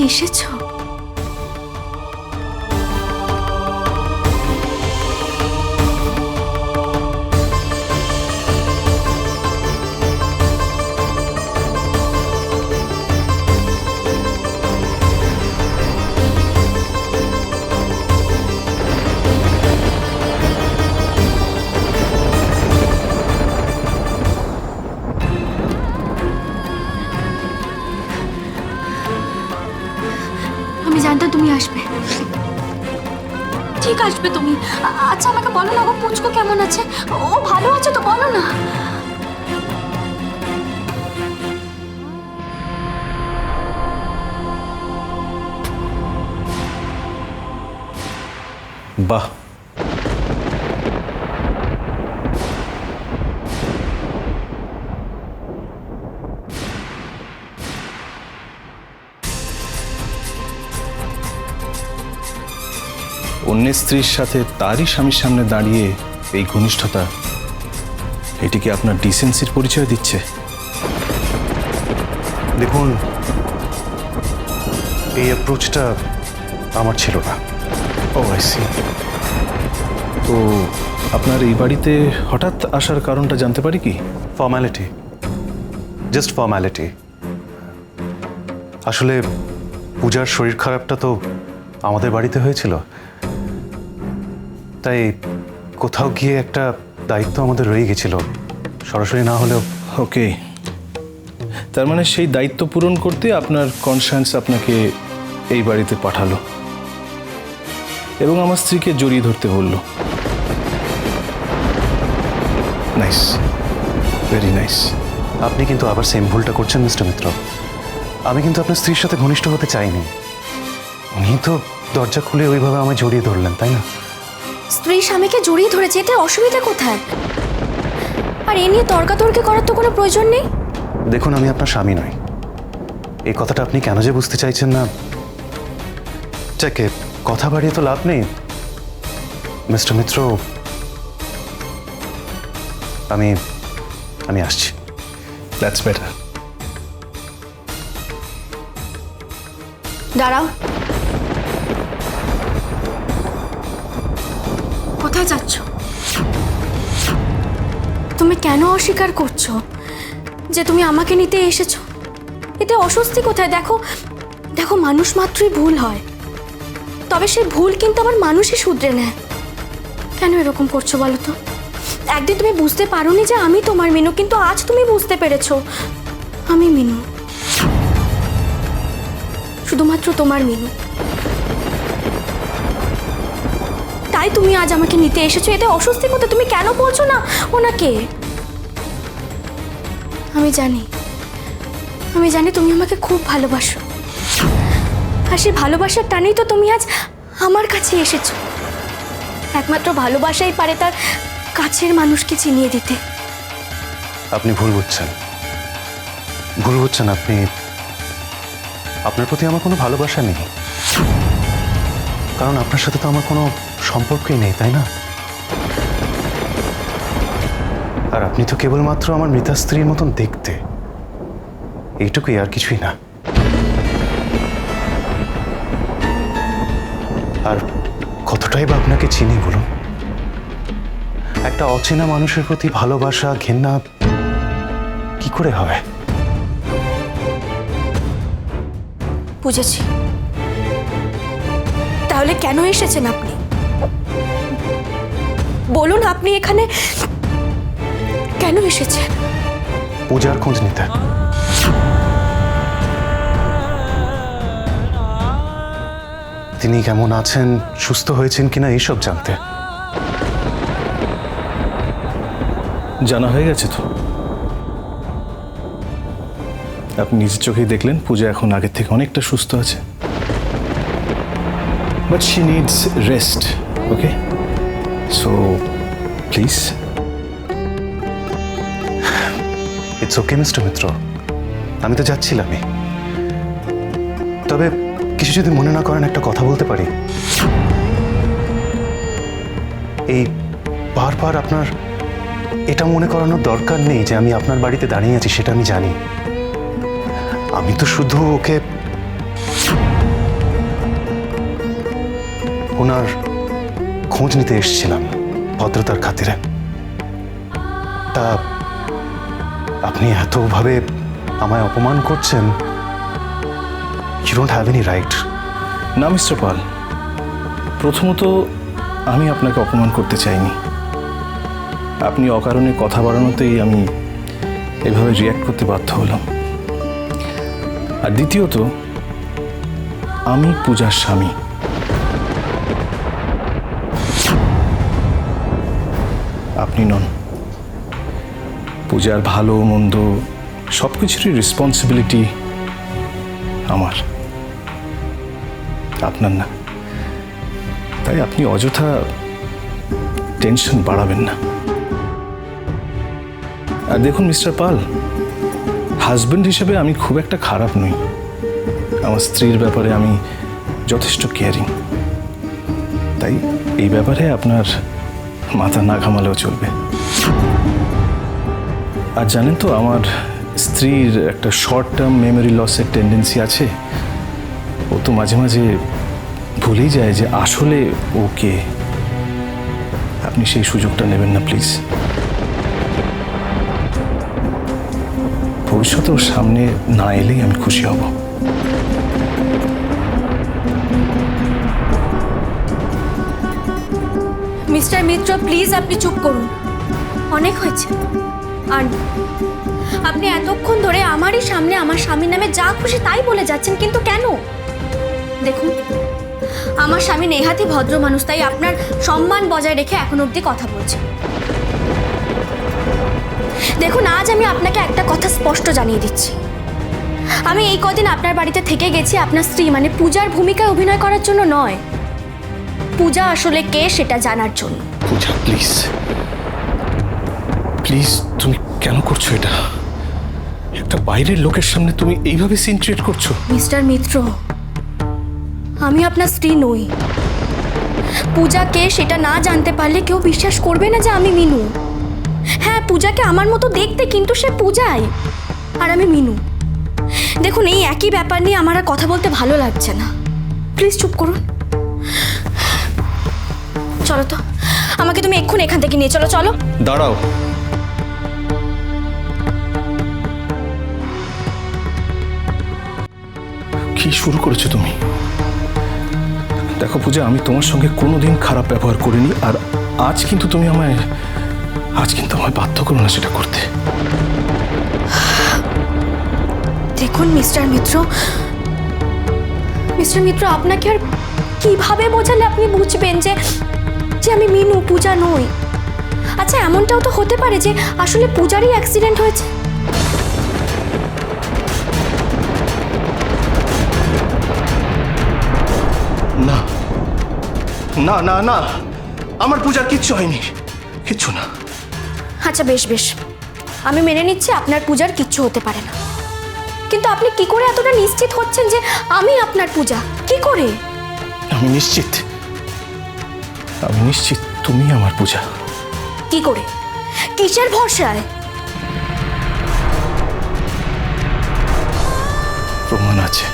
এসেছো? আমি জানতাম তুমি আসবে। ঠিক আসবে তুমি। আচ্ছা আমাকে বলো না, ও পুচকু কেমন আছে? ও ভালো আছে তো, বলো না। বাহ, অন্যের স্ত্রীর সাথে তারই স্বামীর সামনে দাঁড়িয়ে এই ঘনিষ্ঠতা, এটি কি আপনার ডিসেন্সির পরিচয় দিচ্ছে? দেখুন, এই অ্যাপ্রোচটা আমার ছিল না। ও আই সি। তো আপনার এই বাড়িতে হঠাৎ আসার কারণটা জানতে পারি কি? Formality, just formality. আসলে পূজার শরীর খারাপটা তো আমাদের বাড়িতে হয়েছিল, তাই কোথাও গিয়ে একটা দায়িত্ব আমাদের রয়ে গেছিল, সরাসরি না হলেও। ওকে, তার মানে সেই দায়িত্ব পূরণ করতে আপনার কনসায়েন্স আপনাকে এই বাড়িতে পাঠালো এবং আমার স্ত্রীকে জড়িয়ে ধরতে বলল। Nice, very nice. আপনি কিন্তু আবার সেম ভুলটা করছেন মিস্টার মিত্র। আমি কিন্তু আপনার স্ত্রীর সাথে ঘনিষ্ঠ হতে চাইনি। উনি তো দরজা খুলে ওইভাবে আমায় জড়িয়ে ধরলেন, তাই না? স্ত্রী স্বামীকে জড়িয়ে ধরেছে, এতে অসুবিধা কোথায়? আর এ নিয়ে তর্কাতর্কি করার তো কোনো প্রয়োজন নেই। দেখুন, আমি আপনার স্বামী নই। এই কথাটা আপনি কেন যে বুঝতে চাইছেন না, যাকে কথা বাড়িয়ে তো লাভ নেই মিস্টার মিত্র। আমি আসছি। That's better. দাঁড়াও, কোথায় যাচ্ছ? তুমি কেন অস্বীকার করছো যে তুমি আমাকে নিতে এসেছো? এতে অস্বস্তি কোথায়? দেখো দেখো, মানুষ মাত্রই ভুল হয়, তবে সেই ভুল কিন্তু আবার মানুষই শুধরে নেয়। কেন এরকম করছো বলো তো? একদিন তুমি বুঝতে পারোনি যে আমি তোমার মিনু, কিন্তু আজ তুমি বুঝতে পেরেছো আমি মিনু, শুধুমাত্র তোমার মিনু। তাই তুমি আজ আমাকে নিতে এসেছো। এতে অস্বস্তি কোথায়? তুমি কেন বলছো না ওনাকে? আমি জানি তুমি আমাকে খুব ভালোবাসো, আর সেই ভালোবাসার টানেই তো তুমি আজ আমার কাছে এসেছো। একমাত্র ভালোবাসাই পারে তার কাছের মানুষকে চিনিয়ে দিতে। আপনি ভুল বুঝছেন। আপনার প্রতি আমার কোনো ভালোবাসা নেই, কারণ আপনার সাথে তো আমার কোনো সম্পর্কই নেই, তাই না? আর আপনি তো কেবলমাত্র আমার মৃতা স্ত্রীর মতন দেখতে, এইটুকুই, আর কিছুই না। আর কতটাই বা আপনাকে চিনি বলুন? একটা অচেনা মানুষের প্রতি ভালোবাসা, ঘেন্না কি করে হয়? বুঝেছি। তাহলে কেন এসেছেন আপনি? বলুন, আপনি এখানে কেন এসেছেন? পূজার খোঁজ নিতে। তিনি কেমন আছেন, সুস্থ হয়েছেন কিনা এইসব জানতে। জানা হয়ে গেছে তো। আপনি নিজের চোখেই দেখলেন পূজা এখন আগের থেকে অনেকটা সুস্থ আছে। But she needs rest. Okay, so please. It's okay mister Mitra, আমি তো যাচ্ছিলামই। তবে কিছু যদি মনে না করেন, একটা কথা বলতে পারি? এই বারবার আপনার এটা মনে করানোর দরকার নেই যে আমি আপনার বাড়িতে দাঁড়িয়ে আছি, সেটা আমি জানি। আমি তো শুধু ওকে ওনার খোঁজ নিতে এসেছিলাম ভদ্রতার খাতিরে। তা আপনি এতভাবে আমায় অপমান করছেন, you don't have any right. না মিস্টার পাল, প্রথমত আমি আপনাকে অপমান করতে চাইনি। আপনি অকারণে কথা বাড়ানোতেই আমি এভাবে রিয়্যাক্ট করতে বাধ্য হলাম। আর দ্বিতীয়ত, আমি পূজার স্বামী। আপনি নন। পূজার ভালো মন্দ সব কিছুরই রেসপন্সিবিলিটি আমার, আপনার না। তাই আপনি অযথা টেনশন বাড়াবেন না। আর দেখুন মিস্টার পাল, হাজব্যান্ড হিসেবে আমি খুব একটা খারাপ নই। আমার স্ত্রীর ব্যাপারে আমি যথেষ্ট কেয়ারিং। তাই এই ব্যাপারে আপনার মাথা না ঘামালেও চলবে। আর জানেন তো, আমার স্ত্রীর একটা শর্ট টার্ম মেমোরি লসের টেন্ডেন্সি আছে। ও তো মাঝে মাঝে ভুলেই যায় যে আসলে ও কে। আপনি সেই সুযোগটা নেবেন না প্লিজ। ভবিষ্যতে ওর সামনে না এলেই আমি খুশি হব। মিস্টার মিত্র, প্লিজ আপনি চুপ করুন, অনেক হয়েছে। আর আপনি এতক্ষণ ধরে আমারই সামনে আমার স্বামীর নামে যা খুশি তাই বলে যাচ্ছেন, কিন্তু কেন? দেখুন, আমার স্বামী নেহাতি ভদ্র মানুষ, তাই আপনার সম্মান বজায় রেখে এখন অবধি কথা বলছে। দেখুন, আজ আমি আপনাকে একটা কথা স্পষ্ট জানিয়ে দিচ্ছি। আমি এই কদিন আপনার বাড়িতে থেকে গেছি আপনার স্ত্রী মানে পূজার ভূমিকায় অভিনয় করার জন্য নয়, পূজা আসলে কে সেটা জানার জন্য। পূজা প্লিজ, প্লিজ, তুমি কেন করছো এটা? একটা বাইরের লোকের সামনে তুমি এইভাবে সিন ক্রিয়েট করছো। মিস্টার মিত্র, আমি আপনার স্ত্রী নই। পূজা কে সেটা না জানতে পারলে কেউ বিশ্বাস করবে না যে আমি মিনু। হ্যাঁ, পূজাকে আমার মতো দেখতে, কিন্তু সে পূজাই আর আমি মিনু। দেখুন, এই একই ব্যাপার নিয়ে আমার আর কথা বলতে ভালো লাগছে না। প্লিজ চুপ করুন। চলো তো, আমাকে তুমি এক্ষুনি এখান থেকে নিয়ে চলো। চলো। দাঁড়াও। কি শুরু করেছো তুমি? দেখো পূজা, আমি তোমার সঙ্গে কোনোদিন খারাপ ব্যবহার করিনি। আর আজ কিন্তু আমায় বাধ্য করো না সেটা করতে। দেখুন মিস্টার মিত্র, আপনাকে আর কিভাবে বোঝালে আপনি বুঝবেন যে আমি মিনু, পূজা নই? আচ্ছা, এমনটাও তো হতে পারে যে আসলে পূজারই অ্যাক্সিডেন্ট হয়েছে। না না না না, আমার পূজার কিচ্ছু হয়নি, কিচ্ছু না। আচ্ছা বেশ, আমি মেনে নিচ্ছি আপনার পূজার কিচ্ছু হতে পারে না, কিন্তু আপনি কি করে এতটা নিশ্চিত হচ্ছেন যে আমি আপনার পূজা? কি করে? আমি নিশ্চিত তুমি আমার পূজা। কি করে? কিসের ভরসায়? প্রমাণ আছে।